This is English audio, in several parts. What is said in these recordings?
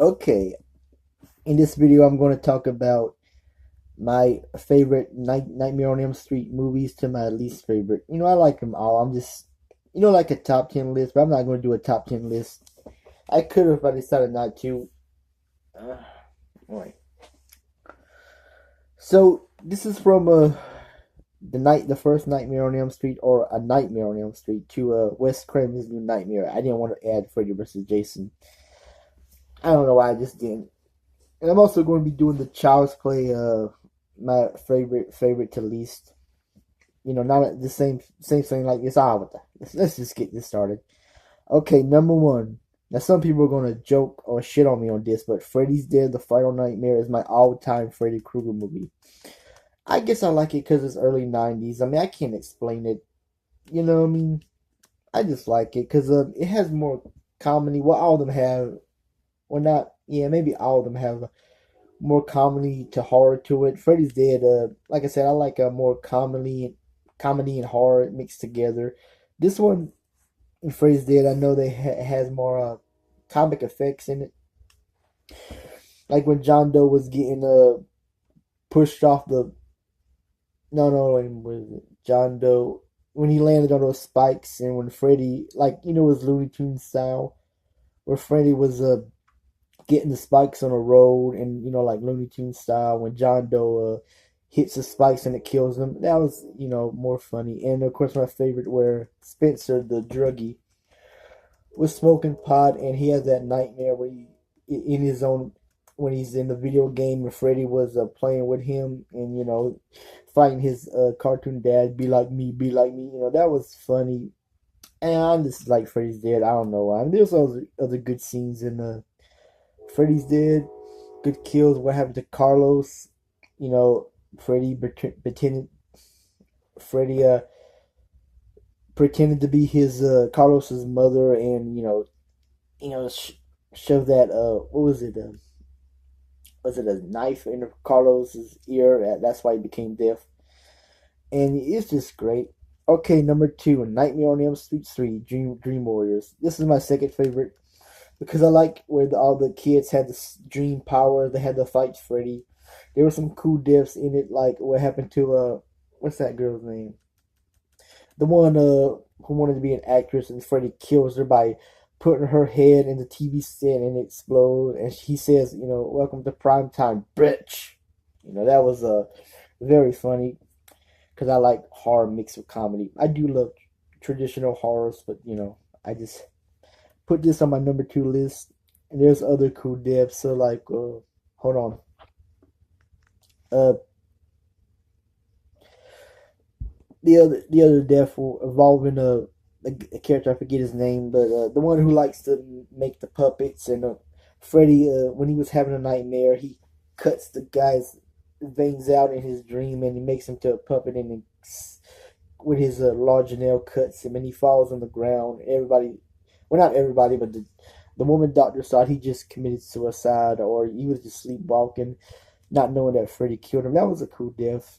Okay, in this video, I'm going to talk about my favorite Nightmare on Elm Street movies to my least favorite. I like them all. I'm just, like a top 10 list, but I'm not going to do a top 10 list. I could have, but I decided not to. All right. So, this is from the first Nightmare on Elm Street, or A Nightmare on Elm Street, to Wes Craven's New Nightmare. I didn't want to add Freddy versus Jason. I don't know why I just didn't. And I'm also going to be doing the Child's Play, my favorite to least. Not the same thing like this. Let's just get this started. Okay, number one. Now some people are gonna joke or shit on me on this, but Freddy's Dead: The Final Nightmare is my all-time Freddy Krueger movie. I guess I like it because it's early '90s. I mean, I can't explain it. I mean, I just like it because it has more comedy. Well, all of them have. Well, not. Yeah, maybe all of them have more comedy to horror to it. Freddy's Dead, like I said, I like a more comedy and horror mixed together. This one in Freddy's Dead, I know they has more comic effects in it. Like when John Doe was getting pushed off the was it John Doe when he landed on those spikes, and when Freddy, like it was Looney Tunes style, where Freddy was getting the spikes on the road, and like Looney Tunes style, when John Doe hits the spikes and it kills them. That was more funny. And of course my favorite, where Spencer the druggie was smoking pot, and he had that nightmare where he in his own, when he's in the video game and Freddy was playing with him, and fighting his cartoon dad, be like me, be like me. That was funny. And I just like Freddy's Dead. I don't know why. I mean, there's other good scenes in Freddy's Dead. Good kills. What happened to Carlos? You know, Freddy pretended. Freddy pretended to be his Carlos's mother, and shove that what was it a knife in Carlos's ear? That's why he became deaf, and it's just great. Okay, number two, Nightmare on Elm Street 3, Dream Warriors. This is my second favorite because I like where all the kids had this dream power. They had to fight Freddy. There were some cool deaths in it, like what happened to what's that girl's name? The one who wanted to be an actress, and Freddy kills her by putting her head in the TV stand and it explodes. And he says, "Welcome to prime time, bitch." That was very funny because I like horror mixed with comedy. I do love traditional horrors, but I just put this on my number two list. And there's other cool deaths. So like, hold on, uh, the other death involving a character, I forget his name, but the one who likes to make the puppets, and Freddy, when he was having a nightmare, he cuts the guy's veins out in his dream, and he makes him to a puppet, and with his large nail cuts him, and he falls on the ground. Everybody, well, not everybody, but the woman doctor thought he just committed suicide, or he was just sleepwalking, not knowing that Freddy killed him. That was a cool death.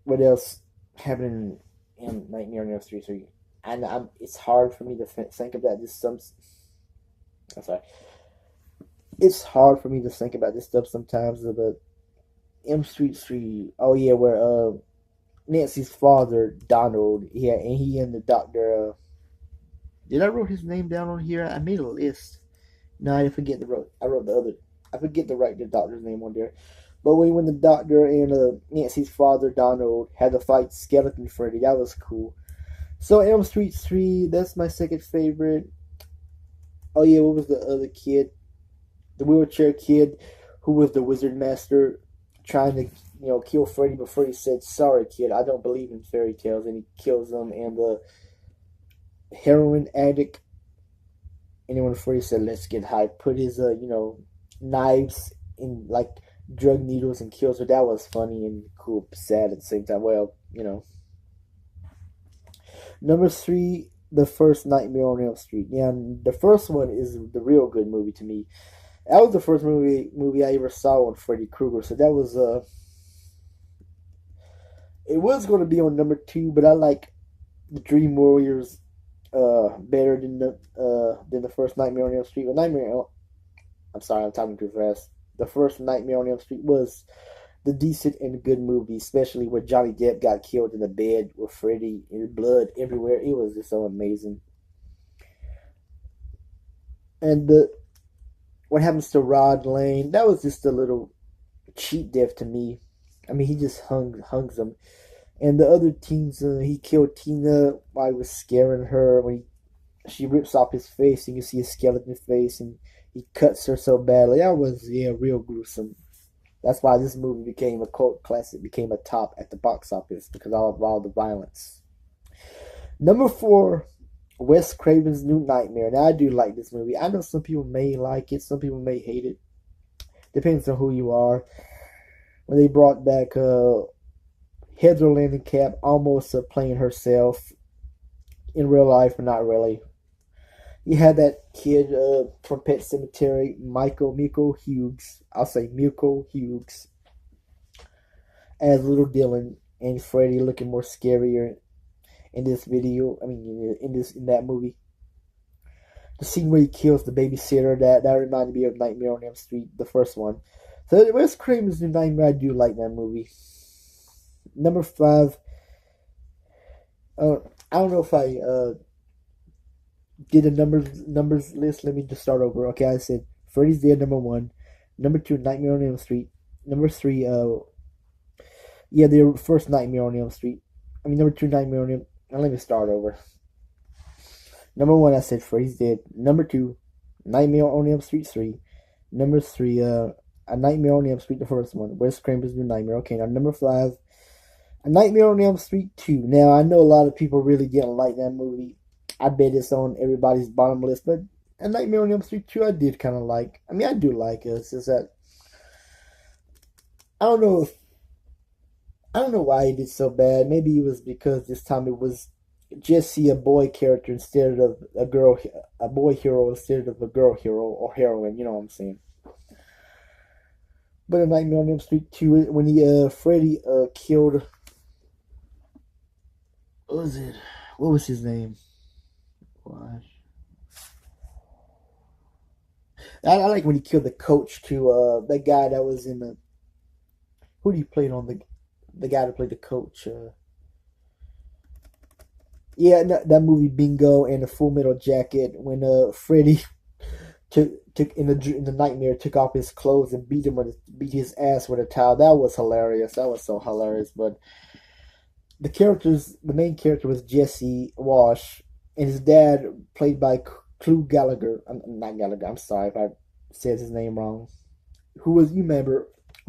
What else happened in Nightmare on Elm Street 3? And it's hard for me to think about this. I'm sorry. It's hard for me to think about this stuff sometimes. But M Street 3. Oh yeah, where Nancy's father Donald. Yeah, and he and the doctor. Did I wrote his name down on here? I made a list. No, I forget the wrote. I wrote the other. I forget to write the doctor's name on there. But when the doctor and Nancy's father Donald had to fight Skeleton Freddy, that was cool. So Elm Street 3, that's my second favorite. Oh yeah, what was the other kid? The wheelchair kid who was the wizard master trying to, kill Freddy, but Freddy said, "Sorry kid, I don't believe in fairy tales," and he kills them. And the heroin addict, and when Freddy said, "Let's get high," put his knives in like drug needles and kills her. That was funny and cool, sad at the same time. Well, Number three, the first Nightmare on Elm Street. Yeah, and the first one is the real good movie to me. That was the first movie I ever saw on Freddy Krueger. So that was it was going to be on number two, but I like the Dream Warriors better than the first Nightmare on Elm Street. But I'm sorry, I'm talking too fast. The first Nightmare on Elm Street was the decent and good movie, especially where Johnny Depp got killed in the bed with Freddy and blood everywhere. It was just so amazing. And what happens to Rod Lane? That was just a little cheap death to me. I mean, he just hungs them. And the other teens, he killed Tina while he was scaring her. When she rips off his face, and you see his skeleton face, and he cuts her so badly. That was real gruesome. That's why this movie became a cult classic, became a top at the box office because of all the violence. Number 4, Wes Craven's New Nightmare. Now I do like this movie. I know some people may like it, some people may hate it. Depends on who you are. When they brought back Heather Langenkamp almost playing herself in real life, but not really. You had that kid from Pet Sematary, Miko Hughes. I'll say Miko Hughes as little Dylan, and Freddy looking more scarier in this video. I mean, in that movie. The scene where he kills the babysitter, that reminded me of Nightmare on Elm Street, the first one. So Wes Craven's New Nightmare, I do like that movie. Number 5. I don't know if I did a numbers list. Let me just start over. Okay, I said Freddy's Dead number 1, number 2 Nightmare on Elm Street, number 3 the first Nightmare on Elm Street. I mean number 2 Nightmare on Elm. Now let me start over. Number 1 I said Freddy's Dead. Number 2 Nightmare on Elm Street 3. Number 3 A Nightmare on Elm Street, the first one. Wes Craven's New Nightmare. Okay, now number 5 A Nightmare on Elm Street 2. Now I know a lot of people really didn't like that movie. I bet it's on everybody's bottom list, but A Nightmare on Elm Street 2 I did kind of like. I mean, I do like it. It's just that I don't know why he did so bad. Maybe it was because this time it was Jesse, a boy character instead of a boy hero instead of a girl hero or heroine. You know what I'm saying? But A Nightmare on Elm Street 2, when Freddy killed, what was it? What was his name? Gosh. I like when he killed the coach to that guy that was in the. Who do you play on the guy that played the coach? That movie Bingo and the Full Metal Jacket when Freddy took in the nightmare took off his clothes and beat his ass with a towel. That was hilarious. That was so hilarious. But the main character was Jesse Wash, and his dad played by Clu Gallagher. Not Gallagher. I'm sorry if I said his name wrong. Who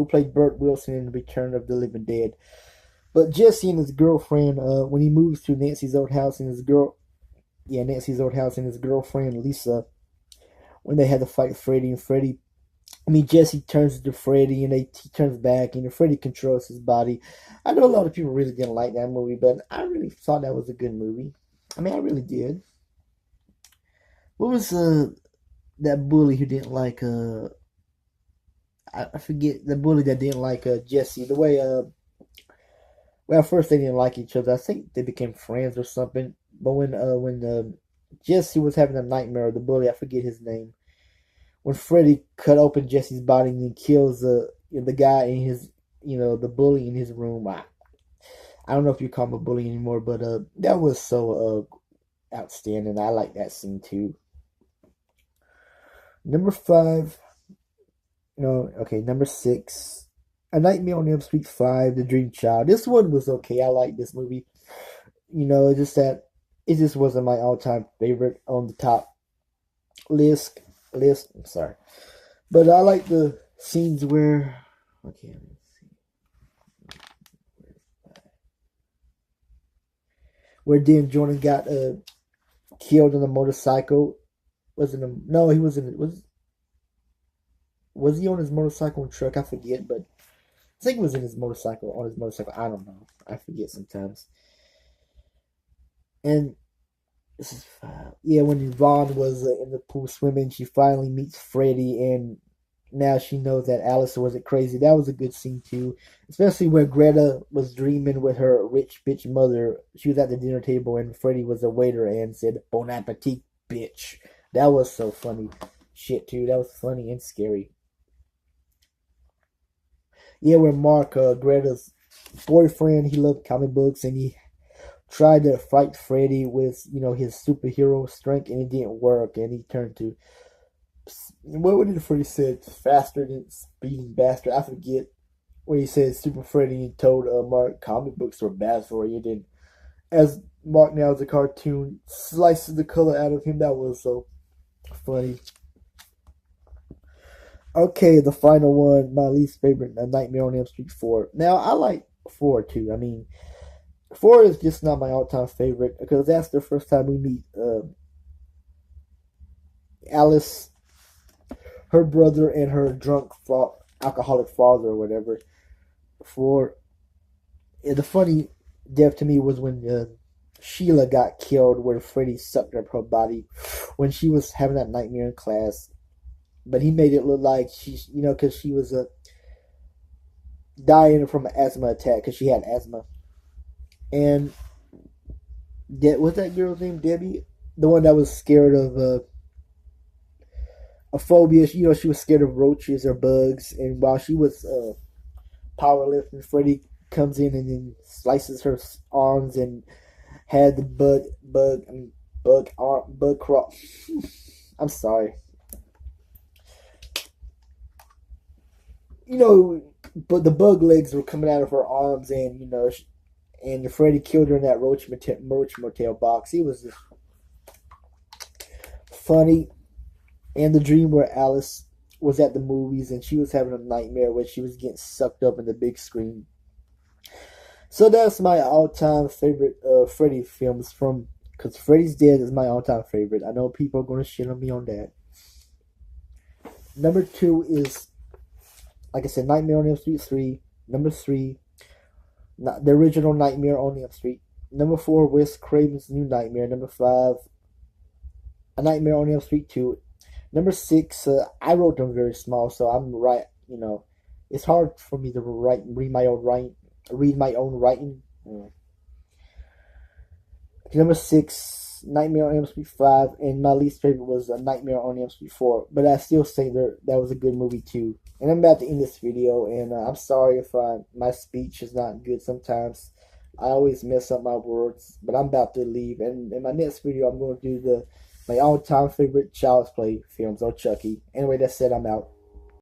played Bert Wilson in Return of the Living Dead. But Jesse and his girlfriend, when he moves to Nancy's old house and his girlfriend Lisa, when they had to fight Freddy, Jesse turns to Freddy and he turns back and Freddy controls his body. I know a lot of people really didn't like that movie, but I really thought that was a good movie. I mean, I really did. What was that bully who didn't like I forget the bully that didn't like Jesse. The way well, at first they didn't like each other. I think they became friends or something. But when Jesse was having a nightmare, the bully, I forget his name. When Freddy cut open Jesse's body and then kills the guy in his the bully in his room. I don't know if you call him a bully anymore, but that was so outstanding. I like that scene too. Number 5. Number 6. A Nightmare on Elm Street 5, The Dream Child. This one was okay. I like this movie. Just that it just wasn't my all-time favorite on the top list. I'm sorry. But I like the scenes where let's see. Where Dan Jordan got killed on a motorcycle. He was he on his motorcycle and truck? I forget, but I think it was on his motorcycle. I don't know. I forget sometimes. And this is 5. Yeah, when Yvonne was in the pool swimming, she finally meets Freddy, and now she knows that Alice wasn't crazy. That was a good scene too, especially where Greta was dreaming with her rich bitch mother. She was at the dinner table, and Freddy was a waiter and said "Bon appetit, bitch." That was so funny. shit too. That was funny and scary. Yeah, where Mark, Greta's boyfriend, he loved comic books and he tried to fight Freddy with his superhero strength and it didn't work and he turned to what did Freddy said? Faster than speeding bastard. I forget when he said Super Freddy and told Mark comic books were bad for you. Then as Mark now as a cartoon slices the color out of him. That was so funny. Okay, the final one, my least favorite, A Nightmare on Elm Street 4. Now, I like 4 too. I mean, 4 is just not my all-time favorite because that's the first time we meet Alice, her brother, and her drunk, alcoholic father or whatever. 4, the funny death to me was when Sheila got killed where Freddy sucked up her body when she was having that nightmare in class. But he made it look like she's, because she was dying from an asthma attack because she had asthma. And what's that girl's name? Debbie, the one that was scared of a phobia. She was scared of roaches or bugs. And while she was powerlifting, Freddy comes in and then slices her arms and had the bug crawl. I'm sorry. But the bug legs were coming out of her arms, and and Freddy killed her in that Roach Motel box. It was just funny, and the dream where Alice was at the movies and she was having a nightmare where she was getting sucked up in the big screen. So that's my all-time favorite Freddy films because Freddy's Dead is my all-time favorite. I know people are going to shit on me on that. Number 2 is, like I said, Nightmare on Elm Street 3. Number 3, the original Nightmare on Elm Street. Number 4, Wes Craven's New Nightmare. Number 5, A Nightmare on Elm Street 2. Number 6, I wrote them very small, so I'm right. It's hard for me to read my own writing. Number 6, Nightmare on Elm Street 5, and my least favorite was A Nightmare on Elm Street 4. But I still say that was a good movie too. And I'm about to end this video, and I'm sorry if my speech is not good sometimes. I always mess up my words, but I'm about to leave. And in my next video, I'm going to do my all-time favorite Child's Play films, or Chucky. Anyway, that's it. I'm out.